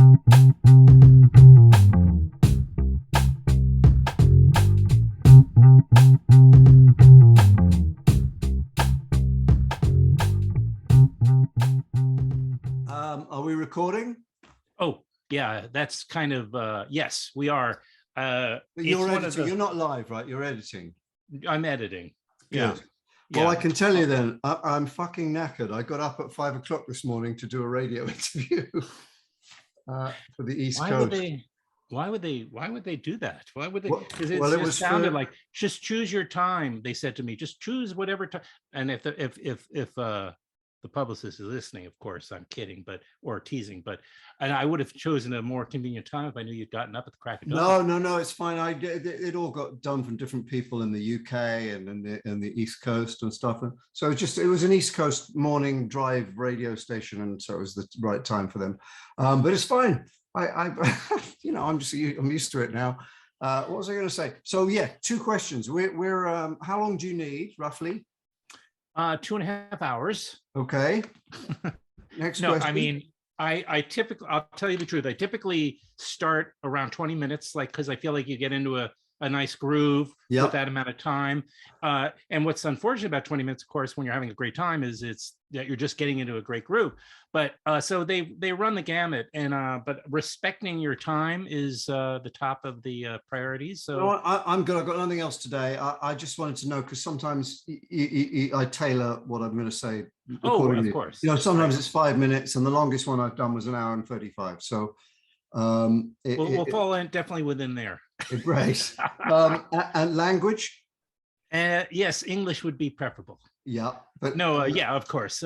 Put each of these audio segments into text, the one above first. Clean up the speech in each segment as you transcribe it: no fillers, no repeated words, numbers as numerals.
Are we recording? Oh, yeah, that's kind of, yes, we are. But you're editing. You're not live, right? You're editing. I'm editing. Good. Yeah. Well, I can tell you then, I'm fucking knackered. I got up at 5 o'clock this morning to do a radio interview for the East Coast. Why would they do that? Why would they? Because Well, it sounded like, just choose your time. They said to me, just choose whatever time. And if the publicist is listening, of course, I'm kidding, or teasing, and I would have chosen a more convenient time if I knew you'd gotten up at the crack of dawn. No, it's fine. It all got done from different people in the UK and in the East Coast and stuff. And so it was an East Coast morning drive radio station, and so it was the right time for them. But it's fine. I'm used to it now. What was I going to say? So yeah, two questions. We're how long do you need roughly? 2.5 hours. Okay. Next question. I mean, I typically, I'll tell you the truth, I typically start around 20 minutes, like, because I feel like you get into a nice groove with that amount of time. And what's unfortunate about 20 minutes, of course, when you're having a great time, is it's that you're just getting into a great groove. But so they run the gamut, and but respecting your time is the top of the priorities. So no, I'm good. I've got nothing else today. I just wanted to know, because sometimes I tailor what I'm going to say accordingly. Of course. Sometimes it's 5 minutes, and the longest one I've done was 1 hour and 35. So we'll fall in definitely within there. Great. And language? Yes, English would be preferable. Yeah, but no, yeah, of course.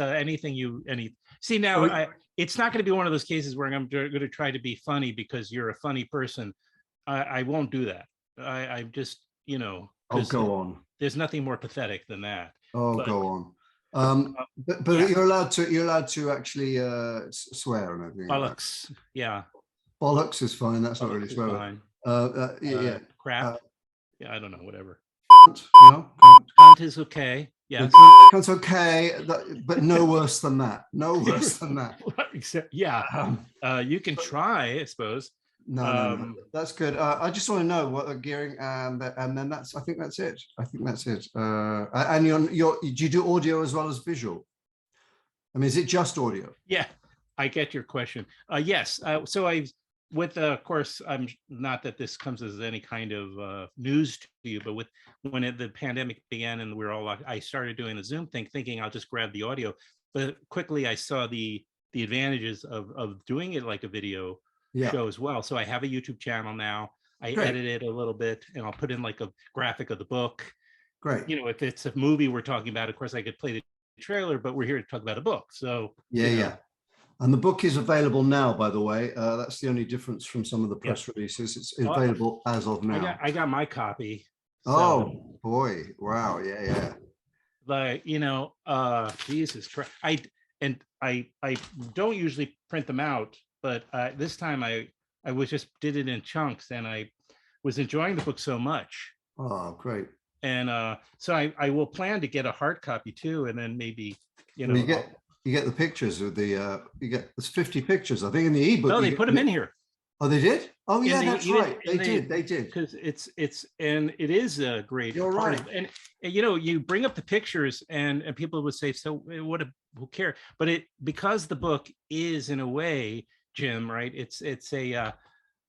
See now, it's not going to be one of those cases where I'm going to try to be funny because you're a funny person. I won't do that. I just, oh, go on. There's nothing more pathetic than that. Oh, go on. But yeah. You're allowed to actually swear and everything. Bollocks. Like yeah. Bollocks is fine. That's not really swearing. Crap. I don't know. Whatever. Cunt is okay. Yeah, it's okay, but no worse than that. No worse than that. Except, you can try, I suppose. No, that's good. I just want to know what they're gearing, and then I think that's it. And do you do audio as well as visual? I mean, is it just audio? Yeah, I get your question. Yes. So of course, I'm not that this comes as any kind of news to you, but when the pandemic began and I started doing the Zoom thing, thinking I'll just grab the audio, but quickly I saw the advantages of doing it like a video show as well. So I have a YouTube channel now. I edit it a little bit, and I'll put in like a graphic of the book. Great. If it's a movie we're talking about, of course I could play the trailer, but we're here to talk about a book. So yeah. And the book is available now, by the way. That's the only difference from some of the press releases. It's available as of now. I got my copy. So. Oh boy! Wow! Yeah. Like Jesus Christ! I don't usually print them out, but this time I did it in chunks, and I was enjoying the book so much. Oh, great! And so I will plan to get a hard copy too, and then maybe You get the pictures of there's 50 pictures, I think, in the ebook. No, they put them in here. Oh, they did? Oh, yeah, that's right. They did. Because it is a great. You're right. And you bring up the pictures, and people would say, so who cares? But because the book is, in a way, Jim, right? It's a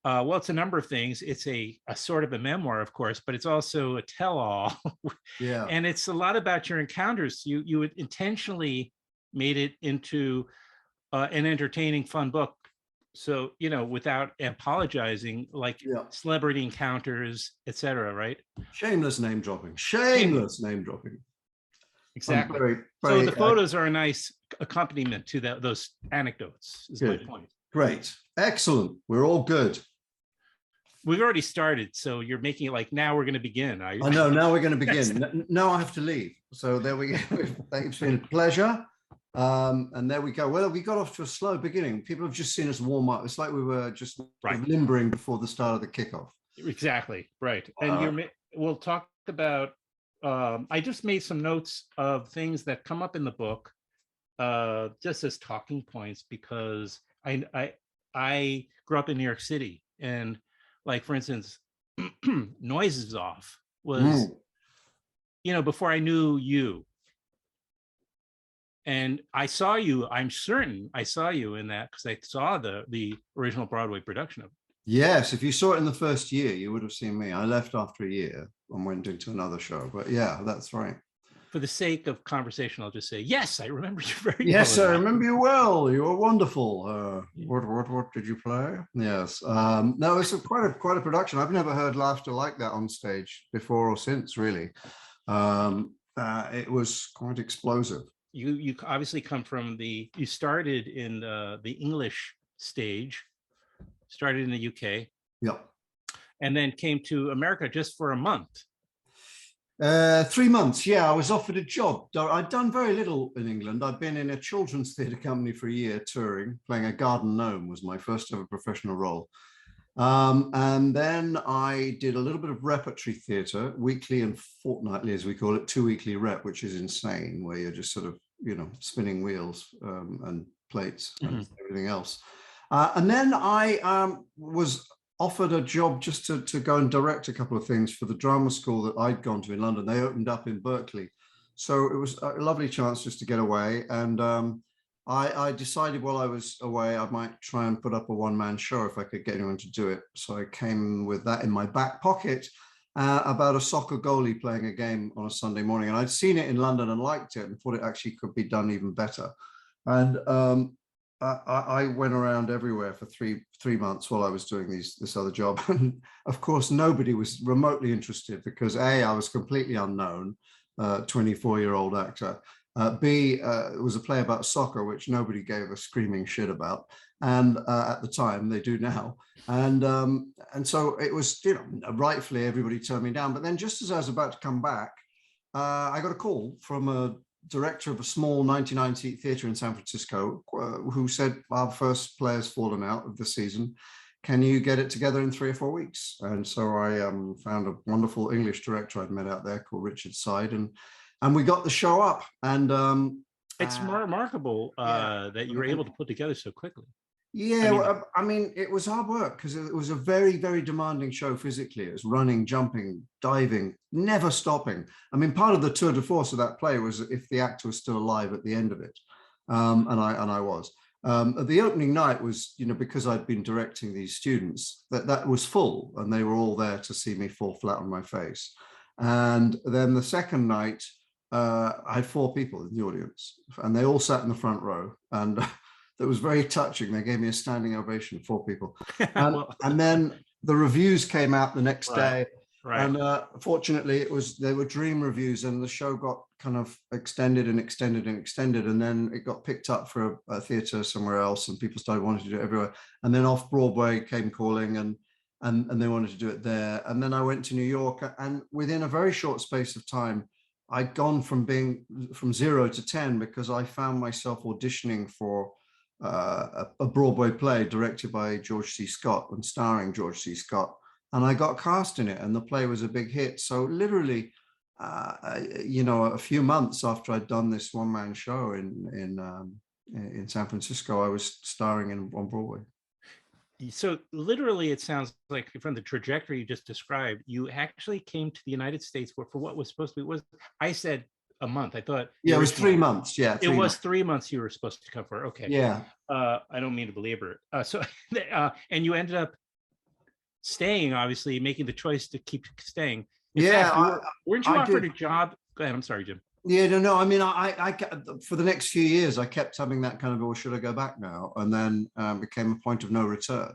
it's a number of things. It's a sort of a memoir, of course, but it's also a tell-all. Yeah. And it's a lot about your encounters. You would intentionally made it into an entertaining, fun book. So, without apologizing, like celebrity encounters, etc. Right? Shameless name dropping. Shameless name dropping. Exactly. Very, so the photos are a nice accompaniment to those anecdotes, is my point. Great. Excellent. We're all good. We've already started, so you're making it like now we're going to begin. I know. Now we're going to begin. Now I have to leave. So there we go. It's been a pleasure. And there we go. Well, we got off to a slow beginning. People have just seen us warm up. It's like we were just limbering before the start of the kickoff. Exactly. Right. And we'll talk about, I just made some notes of things that come up in the book, just as talking points, because I grew up in New York City, and like, for instance, Noises Off was, Mm. you know, before I knew you. And I saw you, I'm certain I saw you in that because I saw the original Broadway production of it. Yes, if you saw it in the first year, you would have seen me. I left after a year and went into another show. But yeah, that's right. For the sake of conversation, I'll just say, yes, I remember you very well. Yes, I remember you well. You were wonderful. What did you play? Yes. No, it's quite a production. I've never heard laughter like that on stage before or since, really. It was quite explosive. You obviously come from you started in the English stage, started in the UK. Yep. And then came to America just for a month. 3 months, yeah. I was offered a job. I'd done very little in England. I'd been in a children's theatre company for a year touring, playing a garden gnome was my first ever professional role. And then I did a little bit of repertory theatre, weekly and fortnightly, as we call it, 2 weekly rep, which is insane, where you're just sort of, you know, spinning wheels and plates and everything else. And then I was offered a job just to go and direct a couple of things for the drama school that I'd gone to in London. They opened up in Berkeley. So it was a lovely chance just to get away. And I decided while I was away, I might try and put up a one-man show if I could get anyone to do it. So I came with that in my back pocket about a soccer goalie playing a game on a Sunday morning. And I'd seen it in London and liked it and thought it actually could be done even better. And I went around everywhere for three months while I was doing this other job. And of course, nobody was remotely interested because A, I was completely unknown, 24-year-old actor. B, it was a play about soccer, which nobody gave a screaming shit about. And at the time, they do now. And so it was, you know, rightfully everybody turned me down. But then just as I was about to come back, I got a call from a director of a small 99-seat theatre in San Francisco who said, our first play has fallen out of the season. Can you get it together in 3 or 4 weeks? And so I found a wonderful English director I'd met out there called Richard Side, and we got the show up. And it's remarkable that you were able to put together so quickly. Yeah, I mean, it was hard work because it was a very, very demanding show physically. It was running, jumping, diving, never stopping. I mean, part of the tour de force of that play was if the actor was still alive at the end of it, and I was. The opening night was, you know, because I'd been directing these students, that was full, and they were all there to see me fall flat on my face. And then the second night, I had 4 people in the audience, and they all sat in the front row, and that was very touching. They gave me a standing ovation, 4 people. And then the reviews came out the next day. Right. And fortunately, they were dream reviews, and the show got kind of extended and extended and extended. And then it got picked up for a theater somewhere else, and people started wanting to do it everywhere. And then off Broadway came calling, and they wanted to do it there. And then I went to New York, and within a very short space of time, I'd gone from 0 to 10 because I found myself auditioning for a Broadway play directed by George C. Scott and starring George C. Scott, and I got cast in it, and the play was a big hit. So literally, you know, a few months after I'd done this one-man show in San Francisco, I was starring on Broadway. So literally, it sounds like from the trajectory you just described, you actually came to the United States for what was supposed to be, I said a month. I thought it was 3 months. Yeah, it was 3 months you were supposed to come for. Okay. Yeah. I don't mean to belabor it. So and you ended up staying, obviously making the choice to keep staying. In fact, weren't you offered a job? Go ahead. I'm sorry, Jim. Yeah, no. I mean, I for the next few years, I kept having that kind of, oh, should I go back now? And then became a point of no return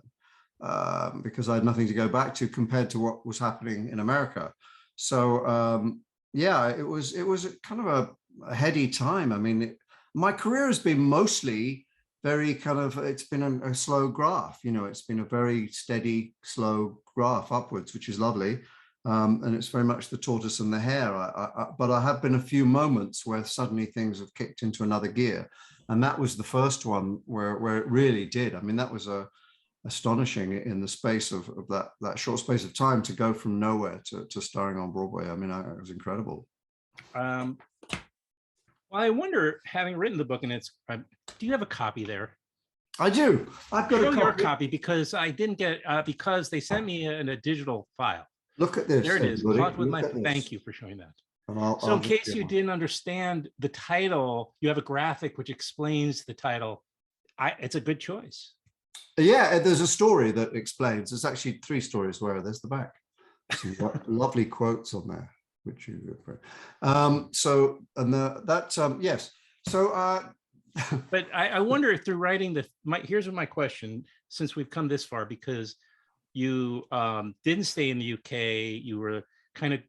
because I had nothing to go back to compared to what was happening in America. So yeah, it was kind of a heady time. I mean, my career has been mostly very kind of, it's been a slow graph. You know, it's been a very steady, slow graph upwards, which is lovely. And it's very much the tortoise and the hare. But I have been a few moments where suddenly things have kicked into another gear. And that was the first one where it really did. I mean, that was astonishing in the space of that short space of time to go from nowhere to starring on Broadway. I mean, it was incredible. Well, I wonder, having written the book, and do you have a copy there? I do. I've got Show a your copy. copy because I didn't get, because they sent me a digital file. Look at this, There it is. everybody. Caught with my, Look at this. thank you for showing that. And So I'll in just case you didn't understand the title, you have a graphic which explains the title. It's a good choice. Yeah, there's a story that explains. There's actually 3 stories where there's the back. Some lovely quotes on there, which you so and yes. So but I wonder if through writing here's my question, since we've come this far, because you didn't stay in the UK, you were kind of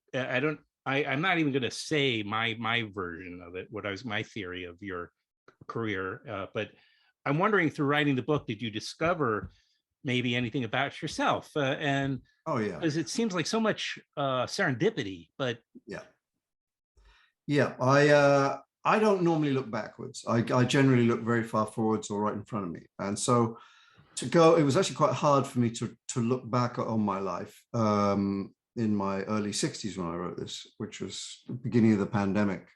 I'm not even going to say my version of it, my theory of your career, but I'm wondering, through writing the book, did you discover maybe anything about yourself? And oh yeah, because it seems like so much serendipity, but yeah, I don't normally look backwards. I generally look very far forwards or right in front of me. And so it was actually quite hard for me to look back on my life in my early 60s when I wrote this, which was the beginning of the pandemic.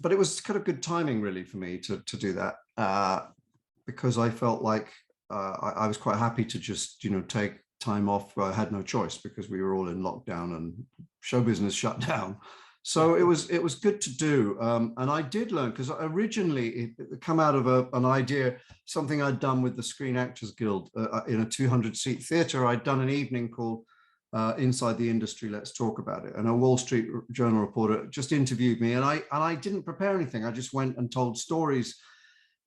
But it was kind of good timing really for me to do that because I felt like I was quite happy to just, take time off. I had no choice because we were all in lockdown and show business shut down. So it was good to do. And I did learn, because originally it come out of an idea, something I'd done with the Screen Actors Guild in a 200-seat theater. I'd done an evening called Inside the Industry, Let's Talk About It. And a Wall Street Journal reporter just interviewed me, and I didn't prepare anything. I just went and told stories.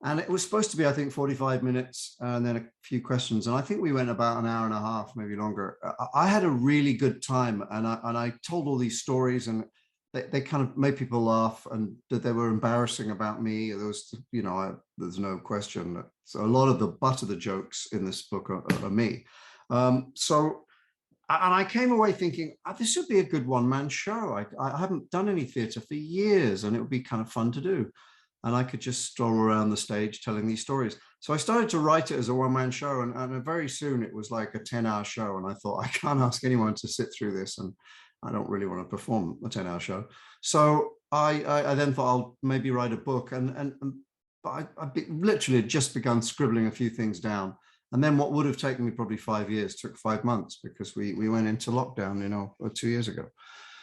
And it was supposed to be, I think, 45 minutes and then a few questions. And I think we went about an hour and a half, maybe longer. I had a really good time, and I told all these stories, and they kind of made people laugh, and that they were embarrassing about me. There was, there's no question. So a lot of the butt of the jokes in this book are me. And I came away thinking, this would be a good one-man show. I haven't done any theatre for years, and it would be kind of fun to do. And I could just stroll around the stage telling these stories. So I started to write it as a one-man show, and very soon it was like a 10-hour show. And I thought, I can't ask anyone to sit through this, and I don't really want to perform a 10-hour show. So I then thought I'll maybe write a book, but I literally had just begun scribbling a few things down. And then what would have taken me probably 5 years took 5 months, because we went into lockdown, 2 years ago.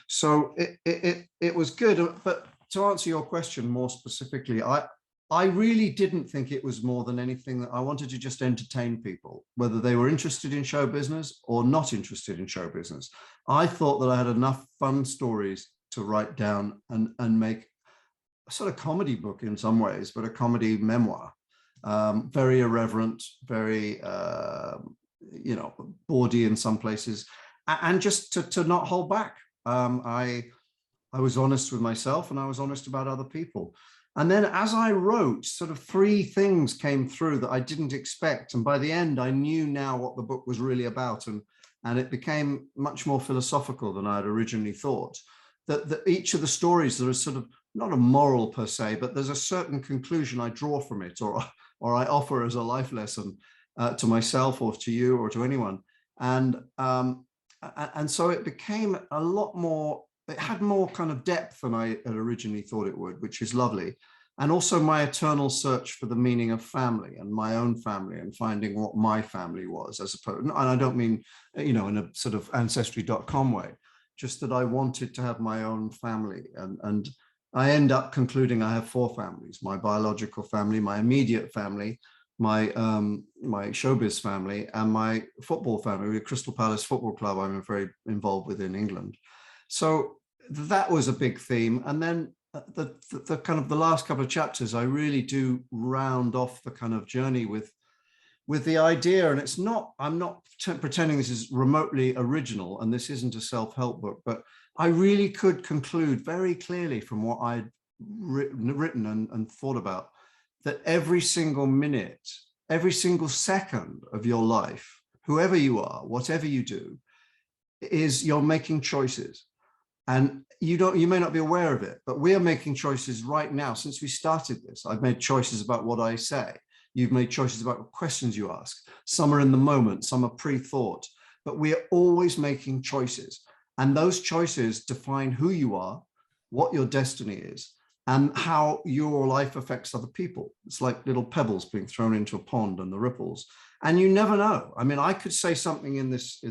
So it was good. But to answer your question more specifically, I really didn't think it was more than anything that I wanted to just entertain people, whether they were interested in show business or not interested in show business. I thought that I had enough fun stories to write down and make a sort of comedy book in some ways, but a comedy memoir. Very irreverent, very, bawdy in some places, and just to not hold back. I was honest with myself, and I was honest about other people. And then as I wrote, sort of 3 things came through that I didn't expect. And by the end, I knew now what the book was really about. And it became much more philosophical than I had originally thought. That each of the stories, there is sort of not a moral per se, but there's a certain conclusion I draw from it, or I offer as a life lesson to myself or to you or to anyone. And so it became a lot more, it had more kind of depth than I had originally thought it would, which is lovely. And also my eternal search for the meaning of family and my own family, and finding what my family was, as opposed, and I don't mean, in a sort of ancestry.com way, just that I wanted to have my own family. And I end up concluding I have 4 families: my biological family, my immediate family, my showbiz family, and my football family, the Crystal Palace Football Club I'm very involved with in England. So that was a big theme. And then the kind of the last couple of chapters, I really do round off the kind of journey with the idea. And I'm not pretending this is remotely original, and this isn't a self-help book, but I really could conclude very clearly from what I'd written and thought about, that every single minute, every single second of your life, whoever you are, whatever you do, you're making choices. And you may not be aware of it, but we are making choices right now. Since we started this, I've made choices about what I say. You've made choices about what questions you ask. Some are in the moment, some are pre-thought, but we are always making choices. And those choices define who you are, what your destiny is, and how your life affects other people. It's like little pebbles being thrown into a pond and the ripples. And you never know. I mean, I could say something in this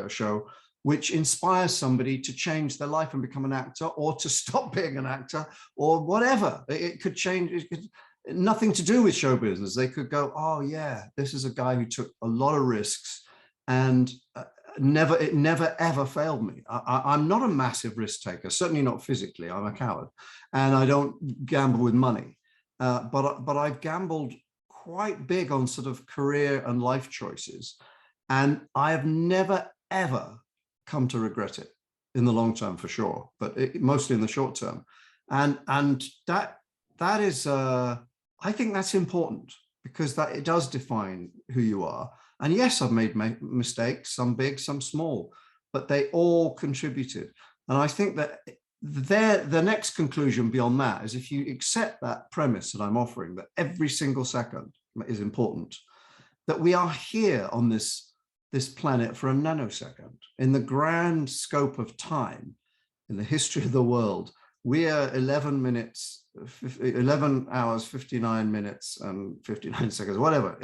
show which inspires somebody to change their life and become an actor, or to stop being an actor, or whatever. It could change. It could, nothing to do with show business. They could go, oh yeah, this is a guy who took a lot of risks, and it never ever failed me. I'm not a massive risk taker, certainly not physically. I'm a coward, and I don't gamble with money. But I've gambled quite big on sort of career and life choices, and I have never ever come to regret it in the long term, for sure, but mostly in the short term. And that is, I think that's important, because that it does define who you are. And yes, I've made mistakes, some big, some small, but they all contributed. And I think that the next conclusion beyond that is, if you accept that premise that I'm offering, that every single second is important, that we are here on this planet for a nanosecond. In the grand scope of time, in the history of the world, we are 11 hours, 59 minutes and 59 seconds, whatever.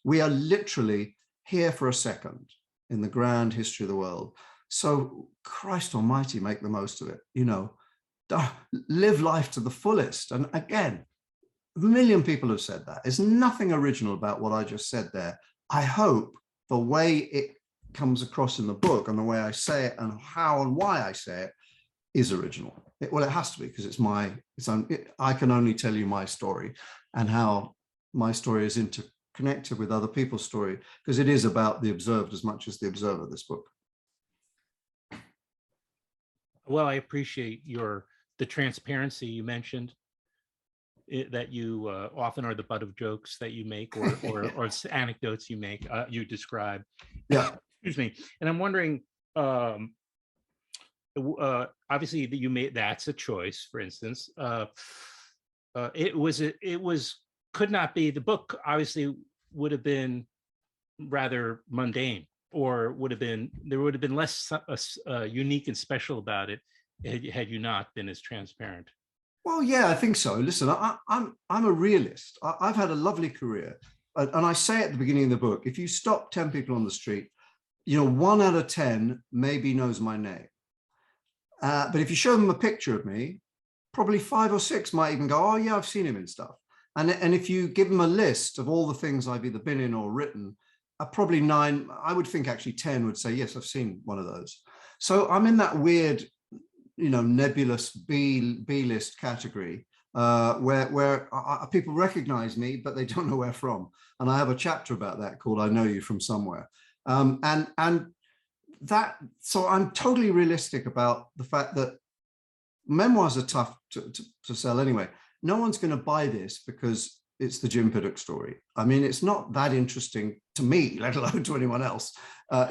We are literally here for a second in the grand history of the world. So Christ almighty, make the most of it, you know, live life to the fullest. And again, a million people have said that. There's nothing original about what I just said there. I hope the way it comes across in the book, and the way I say it, and how and why I say it, is original. Well, it has to be, because I can only tell you my story, and how my story is interconnected with other people's story, because it is about the observed as much as the observer, this book. Well, I appreciate the transparency you mentioned, that you often are the butt of jokes that you make, or anecdotes you make, you describe. Yeah. Excuse me. And I'm wondering, obviously that you made, that's a choice, for instance. Could not be, the book obviously would have been rather mundane, or there would have been less unique and special about it had you not been as transparent. Well, yeah, I think so. Listen, I'm a realist. I've had a lovely career, and I say at the beginning of the book, if you stop 10 people on the street, you know, 1 out of 10 maybe knows my name. But if you show them a picture of me, probably 5 or 6 might even go, oh yeah, I've seen him in stuff. And if you give them a list of all the things I've either been in or written, probably 9, I would think actually 10 would say, yes, I've seen one of those. So I'm in that weird, you know, nebulous B-list category, where people recognize me, but they don't know where from. And I have a chapter about that called "I Know You From Somewhere." And so I'm totally realistic about the fact that memoirs are tough to sell anyway. No one's going to buy this because it's the Jim Piddock story. I mean, it's not that interesting to me, let alone to anyone else.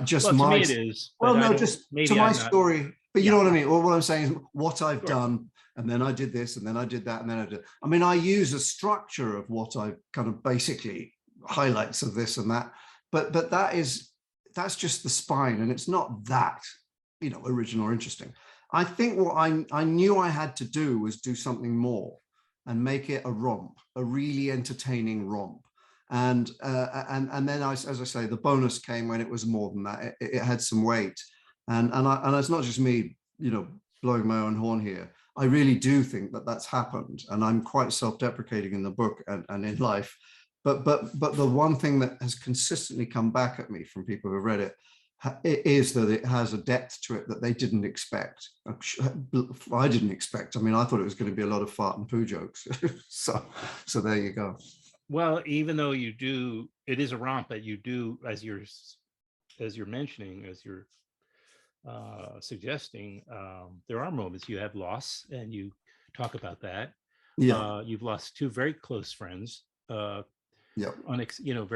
Just well, to me it is. Well, no, just to my story. But you know what I mean? Well, what I'm saying is what I've done, and then I did this, and then I did that, and then I did. I mean, I use a structure of what I kind of basically highlights of this and that, but that's just the spine, and it's not that, you know, original or interesting. I think what I knew I had to do was do something more and make it a romp, a really entertaining romp. And then as I say, the bonus came when it was more than that. It had some weight. And it's not just me, you know, blowing my own horn here. I really do think that that's happened, and I'm quite self-deprecating in the book and in life. But the one thing that has consistently come back at me from people who read it is that it has a depth to it that they didn't expect. I didn't expect. I mean, I thought it was going to be a lot of fart and poo jokes. so there you go. Well, even though you do, it is a romp, that you do, as you're mentioning, as you're suggesting, there are moments you have loss, and you talk about that. Yeah. You've lost 2 very close friends. Yeah. You know,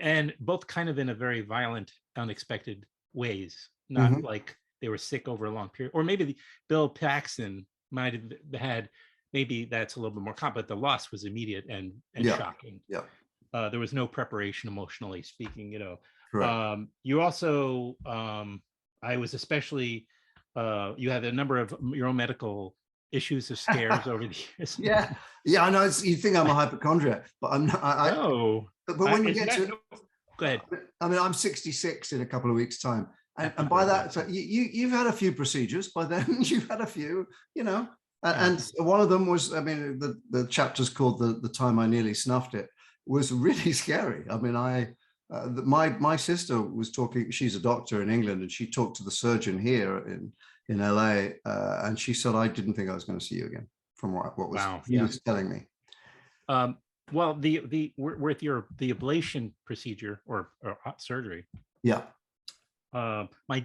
and both kind of in a very violent, unexpected ways. Not like they were sick over a long period, or maybe Bill Paxton might have had. Maybe that's a little bit more common, but the loss was immediate and shocking. Yeah. There was no preparation, emotionally speaking. You know. Correct. You also, I was especially. You had a number of your own medical issues of scares over the years? Yeah, yeah, I know. You think I'm a hypochondriac, but I'm not. No. But when you Isn't get that- to, Go ahead. I mean, I'm 66 in a couple of weeks' time, and Happy by birthday. that, so you've had a few procedures. By then, you've had a few, you know. Yeah. And one of them was, I mean, the chapter's called the time I nearly snuffed it. Was really scary. I mean, my sister was talking. She's a doctor in England, and she talked to the surgeon here in LA, and she said, I didn't think I was going to see you again. From what was Wow, he yeah. was telling me. Well, the with the ablation procedure or surgery, Yeah.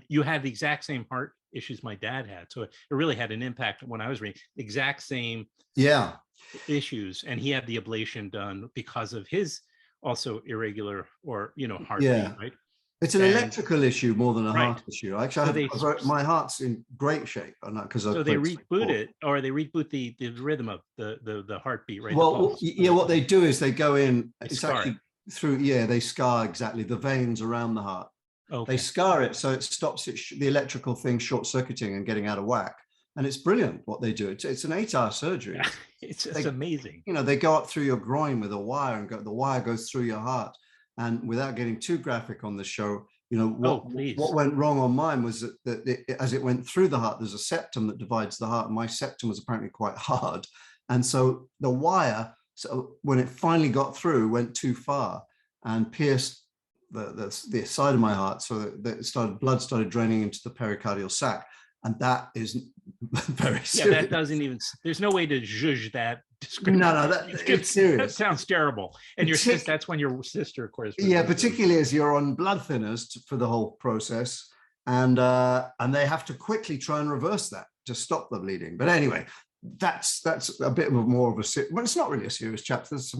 you had the exact same heart issues my dad had, so it really had an impact when I was reading. Exact same Yeah. issues, and he had the ablation done because of his also irregular or heartbeat, Yeah. right? It's an And- electrical issue more than a Right. heart issue. Actually, my heart's in great shape, and because so they reboot it, or they reboot the rhythm of the heartbeat, right? Well, the pulse. yeah, what they do is they go in. They It's scar actually through. Yeah, they scar exactly the veins around the heart. Okay. They scar it so it stops the electrical thing short circuiting and getting out of whack. And it's brilliant what they do. It's an 8-hour surgery. Yeah, it's amazing. They go up through your groin with a wire, and the wire goes through your heart. And without getting too graphic on the show, what went wrong on mine was that as it went through the heart, there's a septum that divides the heart. And my septum was apparently quite hard. And so the wire, so when it finally got through, went too far and pierced the side of my heart. So that blood started draining into the pericardial sac. And that is very serious. Yeah, that doesn't even, there's no way to judge that description. No, it's serious. That sounds terrible. And your sister, that's when your sister, of course. Yeah, particularly as you're on blood thinners for the whole process. And they have to quickly try and reverse that to stop the bleeding. But anyway, that's a bit more of a, well, it's not really a serious chapter. There's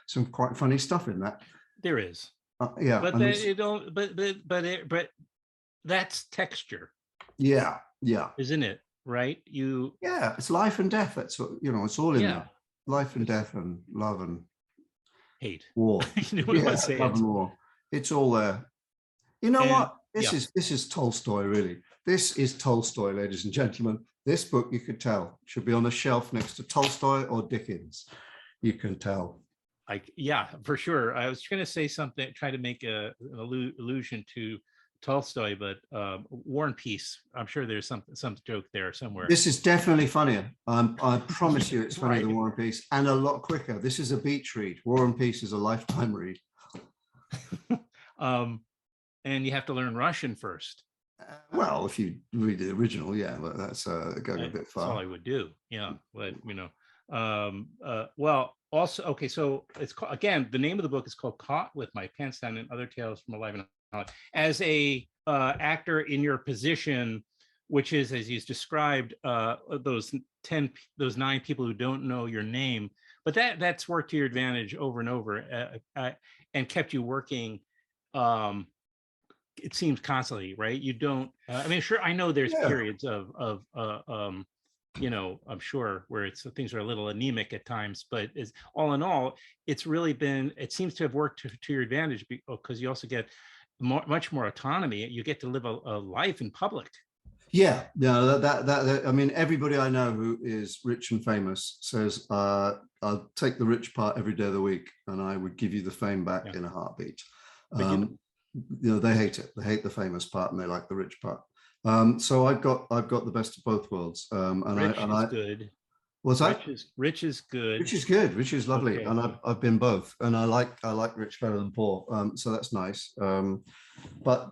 some quite funny stuff in that. There is. Yeah. But but that's texture. Yeah. Yeah. Isn't it? Right? Yeah, it's life and death. That's what, it's all in there. Life and death and love and hate. War. You know what I say? Love and war. It's all there. You know what? This is Tolstoy, really. This is Tolstoy, ladies and gentlemen. This book, you could tell, should be on a shelf next to Tolstoy or Dickens. You can tell. Yeah, for sure. I was trying to say something, try to make an allusion to Tolstoy, but War and Peace. I'm sure there's some joke there somewhere. This is definitely funnier. I promise you, it's funnier than War and Peace, and a lot quicker. This is a beach read. War and Peace is a lifetime read. And you have to learn Russian first. Well, if you read the original, yeah, but that's going a bit far. That's all I would do. Yeah, but well, also, okay, so it's called, again, the name of the book is called Caught with My Pants Down and Other Tales from Alive and Hollywood. As a actor in your position, which is, as he's described, those 9 people who don't know your name, but that's worked to your advantage over and over, and kept you working. It seems constantly, right? You don't. I mean, sure, I know there's periods of I'm sure where things are a little anemic at times, but all in all, it's really been. It seems to have worked to your advantage because you also get much more autonomy. You get to live a life in public. Yeah, that I mean, everybody I know who is rich and famous says, "I'll take the rich part every day of the week, and I would give you the fame back in a heartbeat." They hate it. They hate the famous part, and they like the rich part. So I've got the best of both worlds. Rich is good. What's that? Rich is good. Rich is good. Rich is lovely, Okay. and I've been both, and I like rich better than poor. So that's nice. But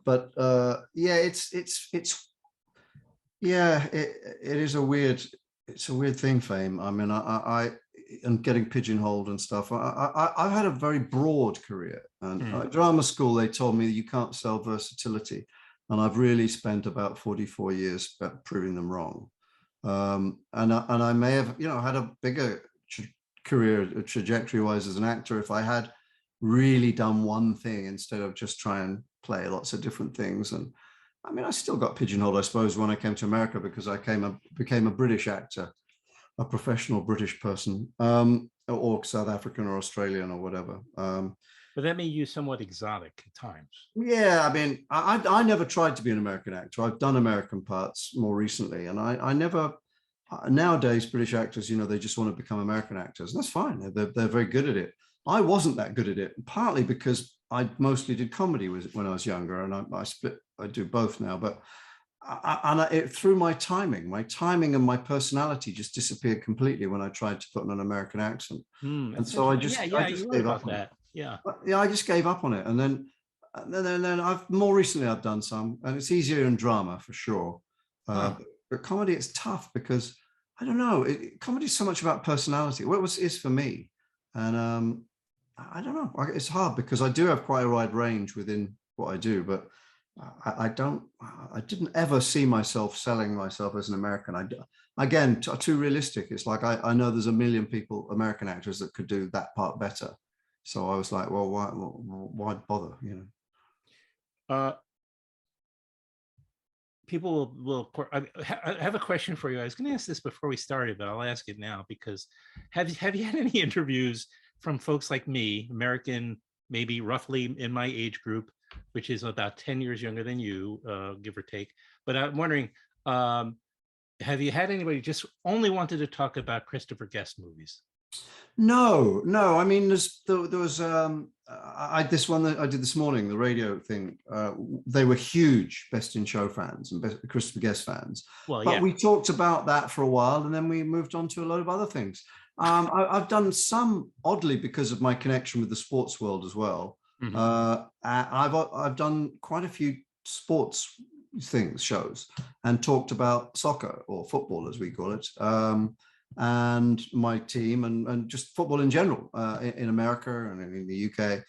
it is a weird. It's a weird thing, fame. I mean, I and getting pigeonholed and stuff. I've had a very broad career, and at drama school they told me you can't sell versatility, and I've really spent about 44 years proving them wrong. And I may have had a bigger career trajectory-wise as an actor if I had really done one thing instead of just try and play lots of different things. And I mean, I still got pigeonholed, I suppose, when I came to America because I became a British actor, a professional British person, or South African or Australian or whatever. But that made you somewhat exotic at times. Yeah, I mean, I never tried to be an American actor. I've done American parts more recently, and I never nowadays British actors, you know, they just want to become American actors, and that's fine. They're very good at it. I wasn't that good at it, partly because I mostly did comedy when I was younger, and I do both now. But through my timing and my personality just disappeared completely when I tried to put on an American accent. And so I just gave up on that. Yeah. Yeah, I just gave up on it. And then I've more recently I've done some, and it's easier in drama for sure. But comedy, it's tough because I don't know. Comedy is so much about personality. Well, it is for me, and I don't know. It's hard because I do have quite a wide range within what I do, but I didn't ever see myself selling myself as an American. Again, too realistic. It's like I know there's a million American actors that could do that part better. So I was like, well, why bother? You know. People will. I have a question for you. I was going to ask this before we started, but I'll ask it now because have you had any interviews from folks like me, American, maybe roughly in my age group, which is about 10 years younger than you, give or take. But I'm wondering, have you had anybody just only wanted to talk about Christopher Guest movies? No. I mean, there was this one that I did this morning, the radio thing. They were huge Best in Show fans and Christopher Guest fans. Well, but yeah. We talked about that for a while, and then we moved on to a lot of other things. I've done some, oddly, because of my connection with the sports world as well. Mm-hmm. I've done quite a few sports shows, and talked about soccer, or football as we call it, and my team, and just football in general, in America and in the UK,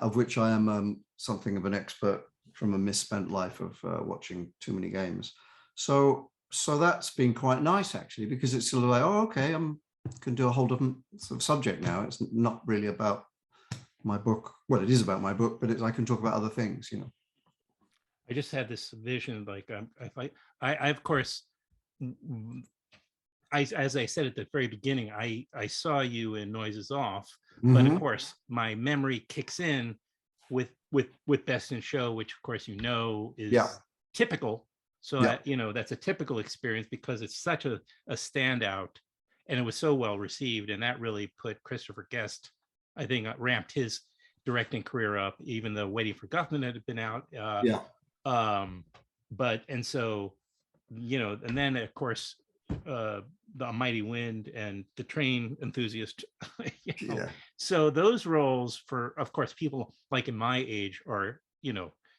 of which I am something of an expert from a misspent life of watching too many games. So that's been quite nice, actually, because it's sort of like, oh, okay, I can do a whole different sort of subject now. It's not really about my book. Well, it is about my book, but I can talk about other things, you know. I just had this vision, like, I of course, as I said at the very beginning, I saw you in Noises Off, mm-hmm. But of course my memory kicks in with Best in Show, which of course is typical. So that's a typical experience because it's such a standout, and it was so well received, and that really put Christopher Guest, I think, ramped his directing career up, even though Waiting for Guffman had been out. And so, and then of course, The Mighty Wind and The Train Enthusiast. So those roles, for, of course, people like in my age are,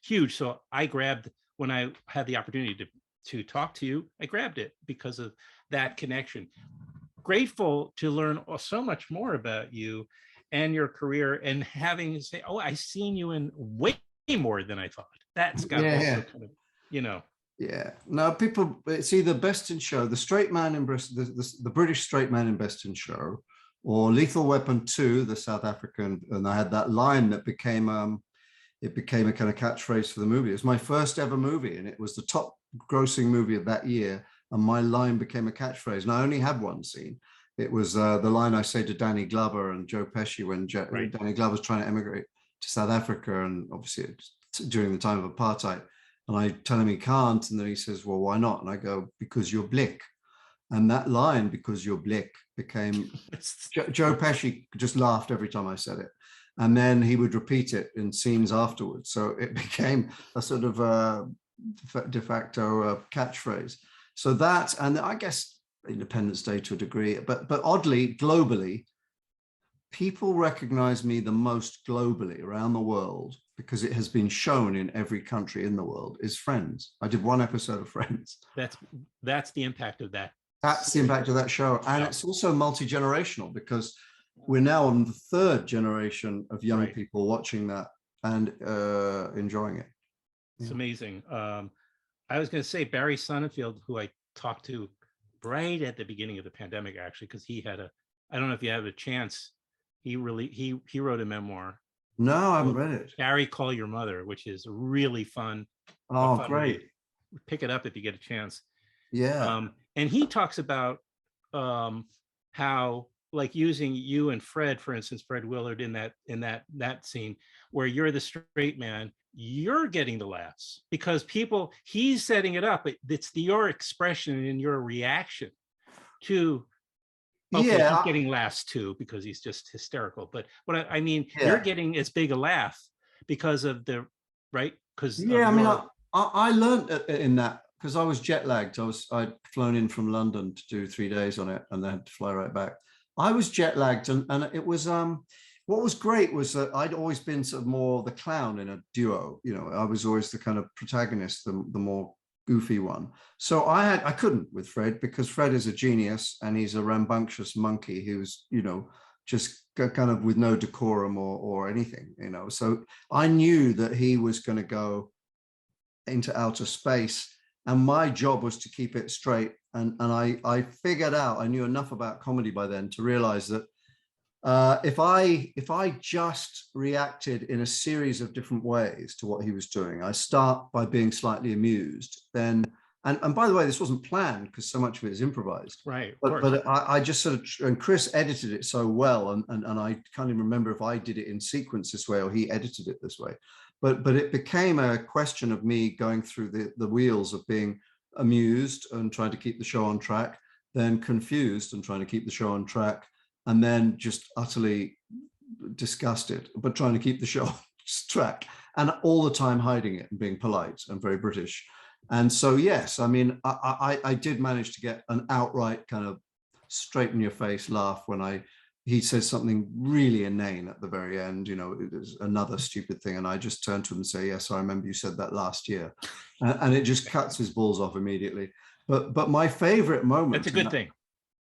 huge. So I grabbed, when I had the opportunity to talk to you, I grabbed it because of that connection. Grateful to learn so much more about you and your career, and having to say, oh, I've seen you in way more than I thought. That's got also kind of, Yeah. Now, people, it's either Best in Show, the straight man in the British straight man in Best in Show, or Lethal Weapon 2, the South African, and I had that line that became a kind of catchphrase for the movie. It was my first ever movie, and it was the top grossing movie of that year, and my line became a catchphrase. And I only had one scene. It was the line I say to Danny Glover and Joe Pesci when Danny Glover was trying to emigrate to South Africa, and obviously during the time of apartheid. And I tell him he can't, and then he says, well, why not? And I go, because you're Blick. And that line, because you're Blick, became, Joe Pesci just laughed every time I said it. And then he would repeat it in scenes afterwards. So it became a sort of de facto catchphrase. So that, and I guess Independence Day to a degree, but oddly, globally, people recognize me the most globally around the world, because it has been shown in every country in the world, is Friends. I did one episode of Friends. That's the impact of that. That's the impact of that show. And it's also multi-generational, because we're now on the third generation of young people watching that and enjoying it. It's amazing. I was going to say Barry Sonnenfeld, who I talked to right at the beginning of the pandemic, actually, because he had I don't know if you have a chance, he wrote a memoir. No, I haven't read it. Barry, Call Your Mother, which is really fun. Oh, great. Movie. Pick it up if you get a chance. Yeah. And he talks about how, like, using you and Fred, for instance, Fred Willard in that scene where you're the straight man, you're getting the laughs because he's setting it up. It's your expression and your reaction. too. Okay, he's Yeah, getting laughs too because he's just hysterical. But what I mean, yeah. you're getting as big a laugh because of the right because of Yeah, I mean, your I learned in that because I was jet lagged. I'd flown in from London to do 3 days on it, and then had to fly right back. I was jet lagged, and it was what was great was that I'd always been sort of more the clown in a duo. You know, I was always the kind of protagonist, the more goofy one. So I couldn't with Fred because Fred is a genius and he's a rambunctious monkey who's, you know, just kind of with no decorum or anything, you know. So I knew that he was going to go into outer space, and my job was to keep it straight. And I figured out, I knew enough about comedy by then to realize that if I just reacted in a series of different ways to what he was doing, I start by being slightly amused, then and by the way, this wasn't planned because so much of it is improvised. right, of But course. I just sort of, and Chris edited it so well, and I can't even remember if I did it in sequence this way or he edited it this way. But it became a question of me going through the wheels of being amused and trying to keep the show on track, then confused and trying to keep the show on track, and then just utterly disgusted, but trying to keep the show on track, and all the time hiding it and being polite and very British. And so, yes, I mean, I did manage to get an outright kind of straight in your face laugh when he says something really inane at the very end, you know, it is another stupid thing. And I just turn to him and say, yes, I remember you said that last year. And it just cuts his balls off immediately. But my favorite moment. That's a good thing.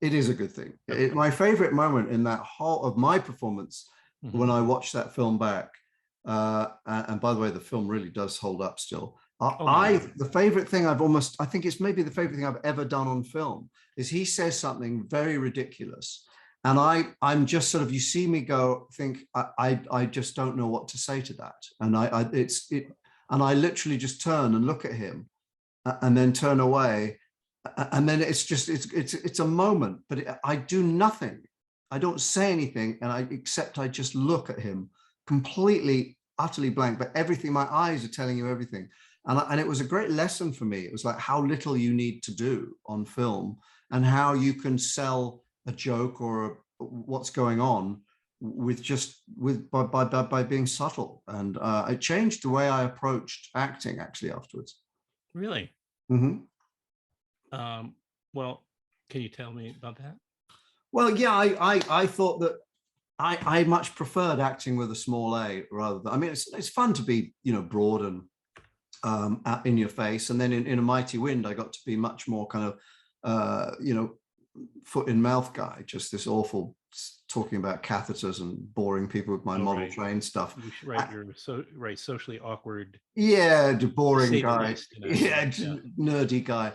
It is a good thing. Okay. My favorite moment in that whole of my performance, when I watched that film back, and by the way, the film really does hold up still. The favorite thing I think it's maybe the favorite thing I've ever done on film is he says something very ridiculous. And I'm just sort of, you see me think, I just don't know what to say to that. And and I literally just turn and look at him and then turn away. And then it's a moment, but I do nothing. I don't say anything, except I just look at him completely, utterly blank, but everything, my eyes are telling you everything. And it was a great lesson for me. It was like how little you need to do on film and how you can sell a joke or what's going on by being subtle. And it changed the way I approached acting actually afterwards. Really? Mm-hmm. Well, can you tell me about that? Well, yeah, I thought that I much preferred acting with a small a rather than, I mean, it's fun to be, you know, broad and in your face. And then in A Mighty Wind, I got to be much more kind of, you know, foot in mouth guy, just this awful talking about catheters and boring people with my model train stuff. Right, you're socially awkward. Yeah, the boring guy. Least, you know? Yeah, nerdy guy.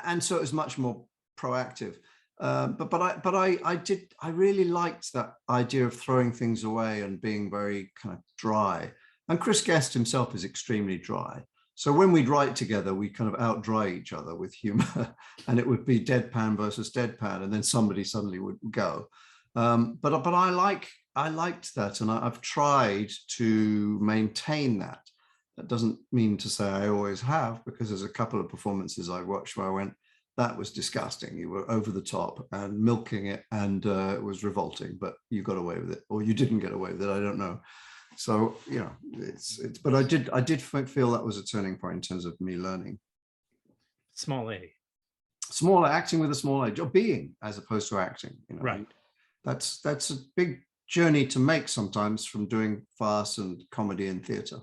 And so it was much more proactive. But I really liked that idea of throwing things away and being very kind of dry. And Chris Guest himself is extremely dry. So when we'd write together, we kind of out dry each other with humor, and it would be deadpan versus deadpan, and then somebody suddenly would go. But I liked that, and I've tried to maintain that. That doesn't mean to say I always have, because there's a couple of performances I watched where I went, that was disgusting. You were over the top and milking it, and it was revolting, but you got away with it, or you didn't get away with it. I don't know. So, you know, but I did feel that was a turning point in terms of me learning. Small a. Smaller, acting with a small a, or being as opposed to acting. You know, right. That's a big journey to make sometimes from doing farce and comedy and theater.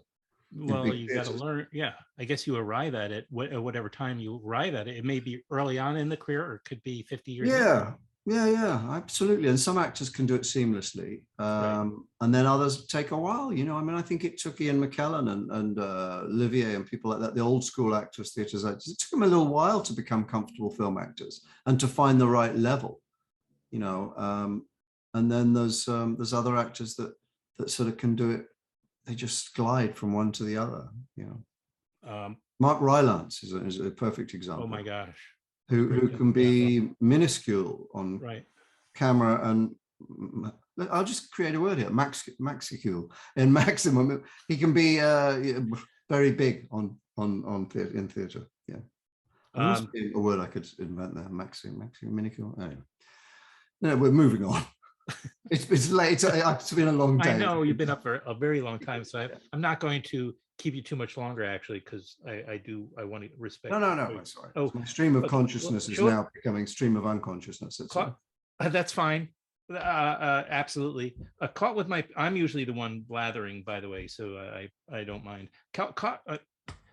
Well, you got to learn. Yeah, I guess you arrive at it at whatever time you arrive at it. It may be early on in the career, or it could be 50 years. Yeah, yeah, absolutely. And some actors can do it seamlessly, right. And then others take a while. You know, I mean, I think it took Ian McKellen and Olivier and people like that, the old school actors, theatres actors. It took them a little while to become comfortable film actors and to find the right level. You know, and then there's other actors that sort of can do it. They just glide from one to the other, you know. Mark Rylance is a perfect example. Oh my gosh. Who can be minuscule on camera, and I'll just create a word here, maxicule. In maximum, he can be very big in theatre. Yeah. There must be a word I could invent there. Minicule. Anyway. No, we're moving on. It's late. It's been a long day. I know you've been up for a very long time, so I'm not going to keep you too much longer, actually, because I want to respect. No, that's all right. Oh, my stream of consciousness is now becoming stream of unconsciousness. That's fine. Absolutely. Caught with my. I'm usually the one blathering, by the way, so I don't mind.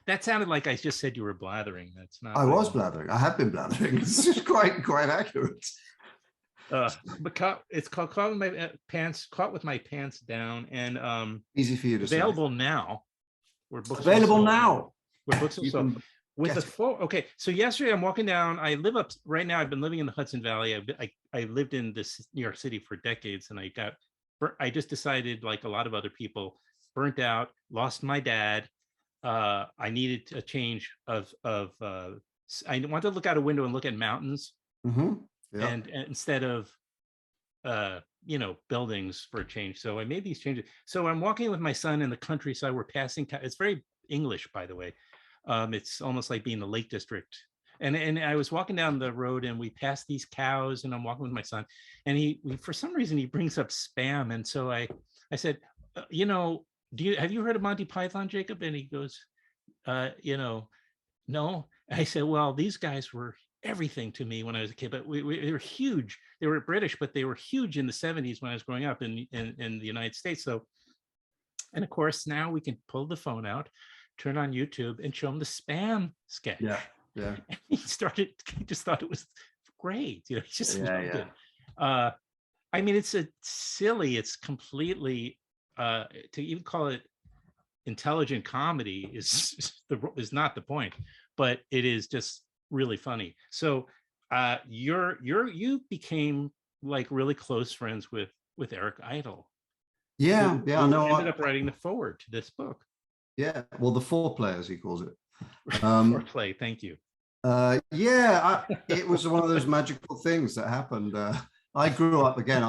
That sounded like I just said you were blathering. That's not. I was blathering. I have been blathering. It's just quite accurate. But it's called Caught with My Pants. Caught with My Pants Down, and easy for you to available say. Now. Where books available now. Where books are sold. With the full. Okay, so yesterday I'm walking down. I live up right now. I've been living in the Hudson Valley. I lived in this New York City for decades, and I just decided, like a lot of other people, burnt out, lost my dad. I needed a change of. I wanted to look out a window and look at mountains. Mm-hmm. Yeah. And instead of buildings for a change. So I made these changes. So I'm walking with my son in the countryside. We're passing, it's very English, by the way. It's almost like being the Lake District. And I was walking down the road and we passed these cows, and I'm walking with my son, and he for some reason he brings up spam. And so I said, have you heard of Monty Python, Jacob? And he goes, no. I said, well, these guys were everything to me when I was a kid, but they were huge. They were British, but they were huge in the 70s when I was growing up in the United States. So, and of course, now we can pull the phone out, turn on YouTube, and show him the spam sketch. Yeah. And he just thought it was great. He just loved it. I mean, it's completely, to even call it intelligent comedy is not the point, but it is just really funny. So you became like really close friends with Eric Idle. Who ended up writing the foreword to this book. Yeah, well, the foreplay, as he calls it. Foreplay, thank you. It was one of those magical things that happened. I grew up, again,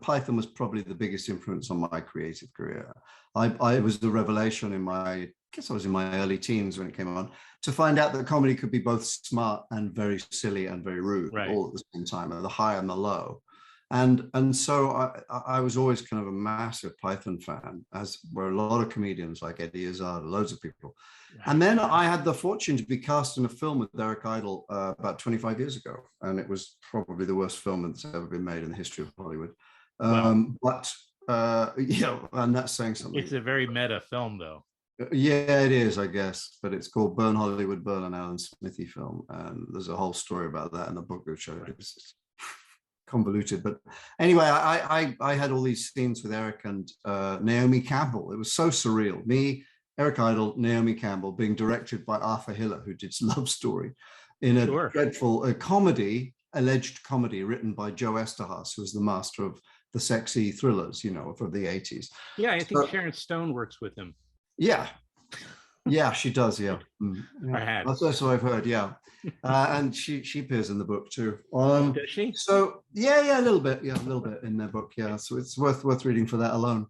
Python was probably the biggest influence on my creative career. I was the revelation I guess I was in my early teens when it came on, to find out that comedy could be both smart and very silly and very rude, all at the same time, the high and the low. And so I was always kind of a massive Python fan, as were a lot of comedians like Eddie Izzard, loads of people. And then I had the fortune to be cast in a film with Eric Idle about 25 years ago. And it was probably the worst film that's ever been made in the history of Hollywood. And that's saying something. It's a very meta film, though. Yeah, it is, I guess, but it's called Burn Hollywood, Burn, an Alan Smithy film, and there's a whole story about that in the book that showed it's convoluted. But anyway, I had all these scenes with Eric and Naomi Campbell. It was so surreal. Me, Eric Idle, Naomi Campbell, being directed by Arthur Hiller, who did Love Story, in a dreadful alleged comedy written by Joe Esterhaas, who was the master of the sexy thrillers, from the 80s. Yeah, I think Sharon Stone works with him. Yeah, she does. Yeah, that's what I've heard. Yeah, and she appears in the book too. Does she? So a little bit. Yeah, a little bit in their book. Yeah, so it's worth reading for that alone.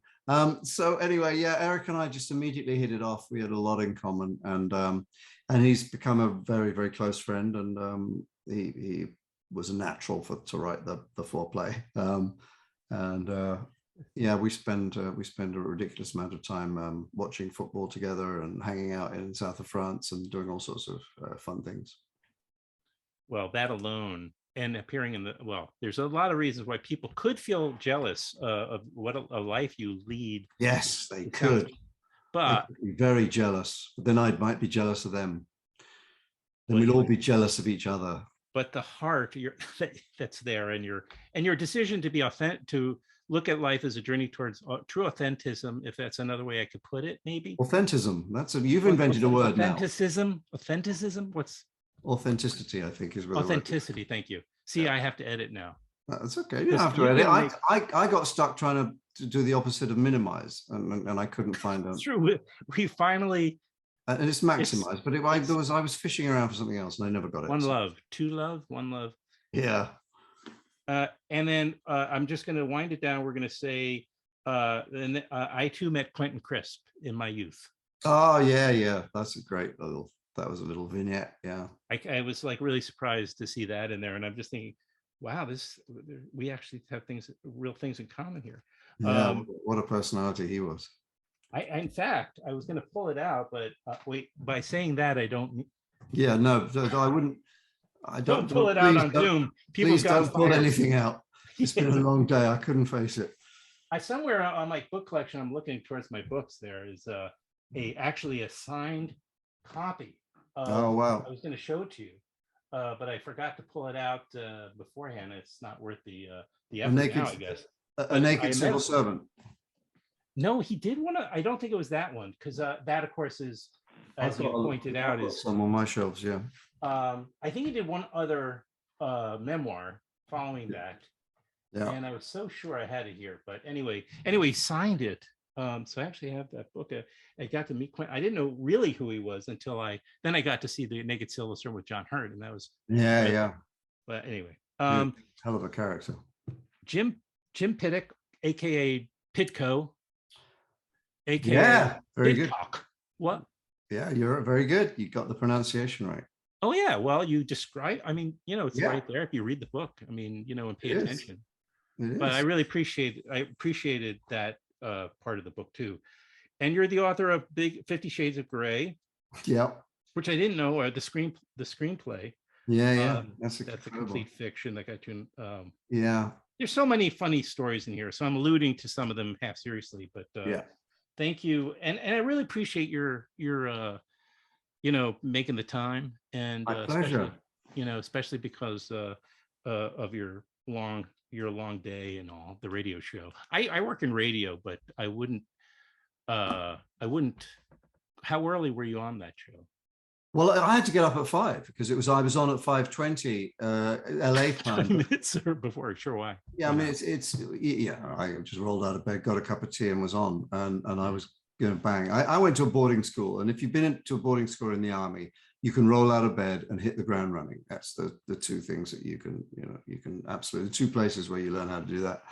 So anyway, Eric and I just immediately hit it off. We had a lot in common, and he's become a very, very close friend, and he was a natural to write the foreplay. We spend a ridiculous amount of time watching football together and hanging out in south of France and doing all sorts of fun things. Well, that alone, and appearing there's a lot of reasons why people could feel jealous of what a life you lead. Yes, they could. But they could be very jealous. But then I might be jealous of them. Then we'll all be jealous of each other. But the heart that's there, and your decision to be authentic, to look at life as a journey towards true authenticism, if that's another way I could put it, maybe. Authenticism. You've invented a word now. Authenticism. What's authenticity? I think is what authenticity. Thank you. See, I have to edit now. That's okay. You don't have to edit. I got stuck trying to do the opposite of minimize, and I couldn't find out. It's true. We finally. And it's maximized, but I was fishing around for something else, and I never got it. One love, two love, one love. Yeah. And then I'm just going to wind it down. We're going to say, I too met Quentin Crisp in my youth. Oh yeah, that's a great little that was a little vignette. Yeah. I was like really surprised to see that in there, and I'm just thinking, wow, we actually have real things in common here. Yeah. What a personality he was. In fact, I was going to pull it out, but wait, by saying that, I don't. Yeah, no, I wouldn't. Don't pull it out on Zoom. Please don't pull anything out. It's been a long day. I couldn't face it. I somewhere on my book collection, I'm looking towards my books. There is actually a signed copy. Oh wow! I was going to show it to you, but I forgot to pull it out beforehand. It's not worth the effort now, I guess. A naked civil servant. No, he did one. I don't think it was that one, because that, of course, is, as you pointed out, is some on my shelves. Yeah. I think he did one other memoir following that. Yeah. And I was so sure I had it here, but anyway, he signed it. So I actually have that book. I got to meet Quentin. I didn't know really who he was until I got to see the Naked Silver Servant with John Hurt, and that was yeah. But anyway, hell of a character. Jim Piddock, aka Pitco, aka very good. What? Yeah, you're very good. You got the pronunciation right. Oh yeah, well, you describe. I mean, it's right there if you read the book. I mean, and pay attention. But I really appreciated that part of the book too. And you're the author of 50 Shades of Grey. Yeah. Which I didn't know. The screenplay. Yeah. That's a complete fiction that got you. Yeah. There's so many funny stories in here, so I'm alluding to some of them half seriously. But thank you, and I really appreciate your making the time, and my pleasure. Especially because of your long day and all, the radio show. I work in radio, but I wouldn't. How early were you on that show? Well, I had to get up at 5 because I was on at 5:20 LA time. 20 minutes before, sure, why? Yeah, I mean I just rolled out of bed, got a cup of tea, and was on, and I was going to bang. I went to a boarding school, and if you've been to a boarding school in the army, you can roll out of bed and hit the ground running. That's the two things that you can absolutely, the two places where you learn how to do that.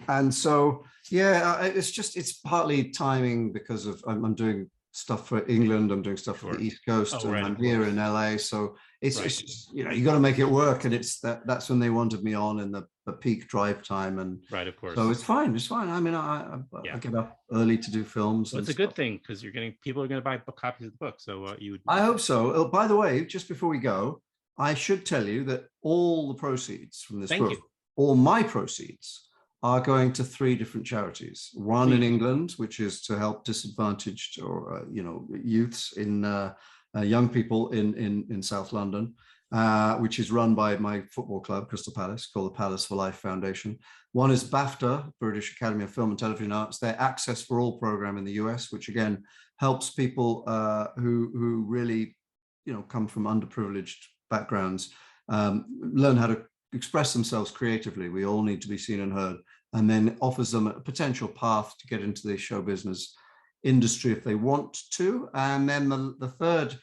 And so it's partly timing because of I'm doing stuff for England, I'm doing stuff for the East Coast, and I'm here in LA, so it's just, you got to make it work, and that's when they wanted me on in the peak drive time, and of course, so it's fine. I mean, I get up early to do films. Well, it's a good thing, because people are going to buy copies of the book, so I hope so. Oh, by the way, just before we go, I should tell you that all the proceeds from this book, all my proceeds, are going to 3 different charities. One in England, which is to help disadvantaged or youths in young people in South London, which is run by my football club, Crystal Palace, called the Palace for Life Foundation. One is BAFTA, British Academy of Film and Television Arts, their Access for All program in the US, which again helps people who really come from underprivileged backgrounds learn how to express themselves creatively. We all need to be seen and heard, and then offers them a potential path to get into the show business industry if they want to. And then the third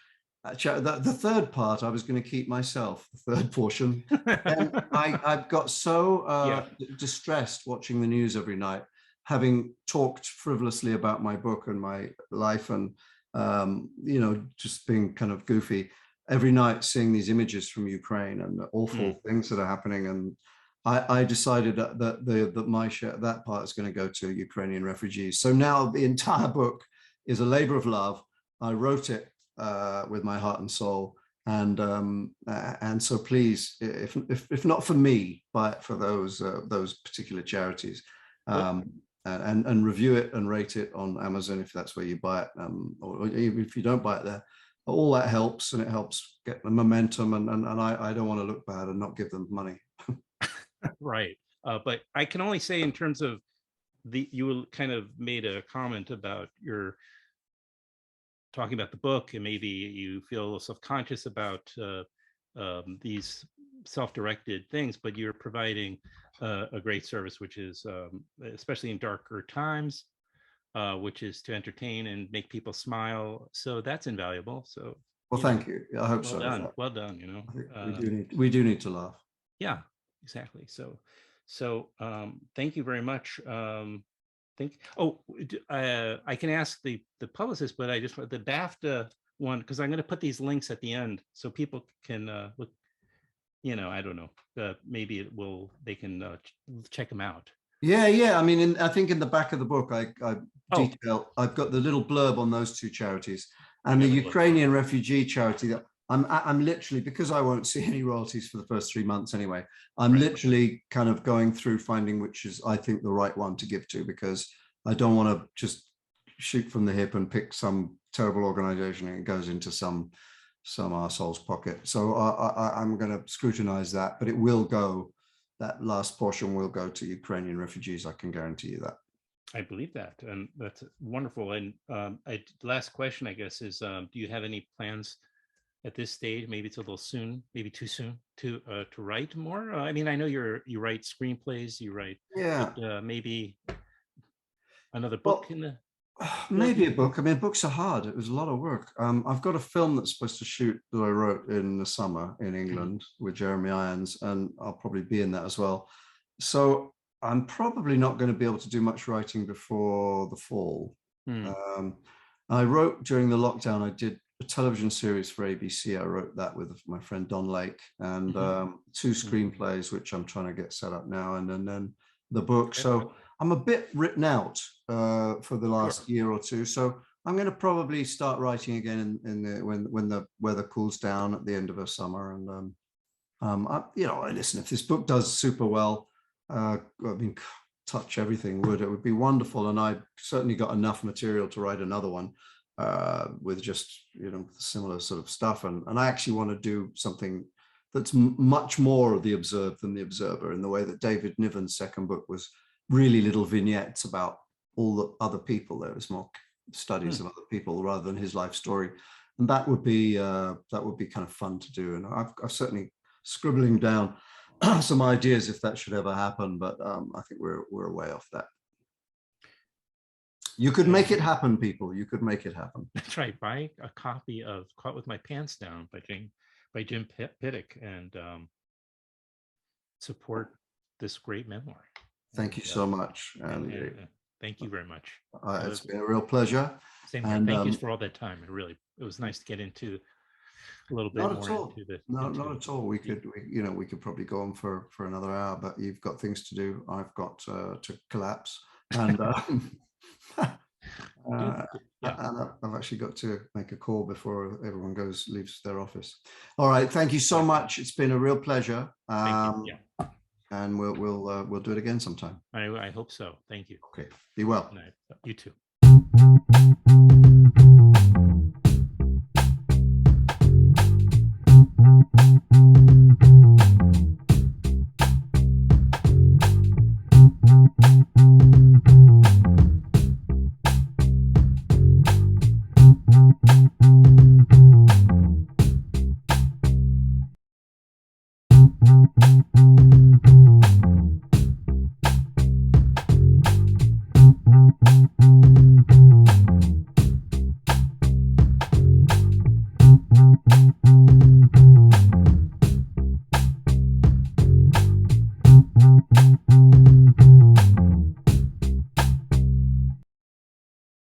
part I was going to keep myself, the third portion. And I've got so distressed watching the news every night, having talked frivolously about my book and my life, and just being kind of goofy every night, seeing these images from Ukraine and the awful things that are happening. And I decided that my share, that part, is going to go to Ukrainian refugees. So now the entire book is a labor of love. I wrote it with my heart and soul, and so please, if not for me, buy it for those particular charities, and review it and rate it on Amazon if that's where you buy it, or even if you don't buy it there. All that helps, and it helps get the momentum, and I don't want to look bad and not give them money. Right. But I can only say, in terms of you kind of made a comment about your talking about the book, and maybe you feel a little self-conscious about these self-directed things, but you're providing a great service, which is especially in darker times, which is to entertain and make people smile. So that's invaluable. So thank you. I hope so. Well done. We do need to laugh. Yeah, exactly. So thank you very much. I can ask the publicist, but I just want the BAFTA one, because I'm going to put these links at the end so people can look, I don't know, maybe they can check them out. Yeah. I mean, I think in the back of the book, I Oh. detail, I've got the little blurb on those two charities, and the Ukrainian refugee charity that I'm literally, because I won't see any royalties for the first 3 months anyway, I'm literally kind of going through finding which is, I think, the right one to give to, because I don't want to just shoot from the hip and pick some terrible organization and it goes into some arsehole's pocket. So I'm going to scrutinize that, but it will go, that last portion will go to Ukrainian refugees. I can guarantee you that. I believe that, and that's wonderful. And last question, I guess, is do you have any plans at this stage? Maybe it's a little soon, maybe too soon to write more. I mean, I know you write screenplays, you write, but maybe another book in the. Maybe a book. I mean, books are hard. It was a lot of work. I've got a film that's supposed to shoot that I wrote in the summer in England with Jeremy Irons, and I'll probably be in that as well. So I'm probably not going to be able to do much writing before the fall. I wrote during the lockdown. I did a television series for ABC. I wrote that with my friend Don Lake, and 2 screenplays, which I'm trying to get set up now, and then the book. So I'm a bit written out for the last year or two. So I'm going to probably start writing again when the weather cools down at the end of the summer. And listen, if this book does super well, I mean, touch everything wood, it would be wonderful. And I've certainly got enough material to write another one with just, similar sort of stuff. And I actually want to do something that's much more of the observed than the observer, in the way that David Niven's second book was really little vignettes about all the other people. There was more studies of other people rather than his life story, and that would be kind of fun to do. And I've certainly scribbling down some ideas if that should ever happen, but I think we're way off that. You could make it happen, people. You could make it happen. That's right. Buy a copy of "Caught with My Pants Down" by Jim Piddock, and support this great memoir. Thank you so much. And thank you very much. It's been a real pleasure. Same here. Thank you for all that time. It was nice to get into a little bit more into the. Not at all. We could probably go on for another hour, but you've got things to do. I've got to collapse, and and I've actually got to make a call before everyone leaves their office. All right. Thank you so much. It's been a real pleasure. And we'll do it again sometime. I hope so. Thank you. Okay. Be well. You too.